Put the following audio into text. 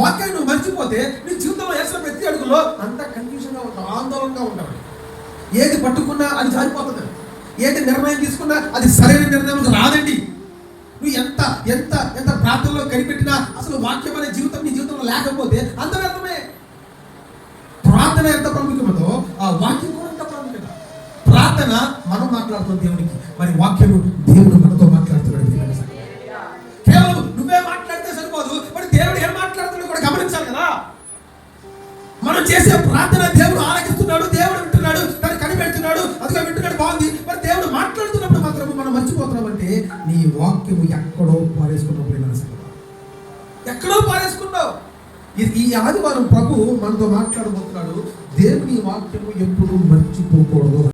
వాక్యాన్ని నువ్వు మర్చిపోతే నీ జీవితంలో వేసిన ప్రతి అడుగులో అంత కన్ఫ్యూజన్గా ఉంటావు, ఆందోళనగా ఉంటావు. ఏది పట్టుకున్నా అది జారిపోతుంది, ఏది నిర్ణయం తీసుకున్నా అది సరైన నిర్ణయం రాదండి. నువ్వు ఎంత ఎంత ఎంత ప్రార్థనలో కనిపెట్టినా అసలు వాక్యం అనే జీవితం నీ జీవితంలో లేకపోతే అంత వ్యర్థమే. ప్రార్థన ఎంత ప్రాముఖ్యమో ఆ వాక్యం కూడా ఎంత ప్రాముఖ్యత. ప్రార్థన మనం మాట్లాడుతున్నాం దేవునికి, మరి వాక్యము దేవుడు మనతో మాట్లాడుతున్నాడు. కేవలం నువ్వే మాట్లాడితే సరిపోదు, మరి దేవుడు ఏం మాట్లాడుతున్నాడు కూడా గమనించాలి కదా. మనం చేసే ప్రార్థన దేవుడు ఆలకిస్తున్నాడు, దేవుడు వింటున్నాడు, తను కనిపెడుతున్నాడు, అదిగా వింటున్నాడు, బాగుంది. మరి దేవుడు మాట్లాడుతున్నప్పుడు మాత్రం మనం మర్చిపోతున్నామంటే నీ వాక్యము ఎక్కడో పారేసుకున్నప్పుడు ఎక్కడో పారేసుకున్నావు. ఈ ఆదివారం ప్రభు మనతో మాట్లాడబోతున్నాడు. దేవుని వాక్యము ఎప్పుడు మర్చిపోకూడదు.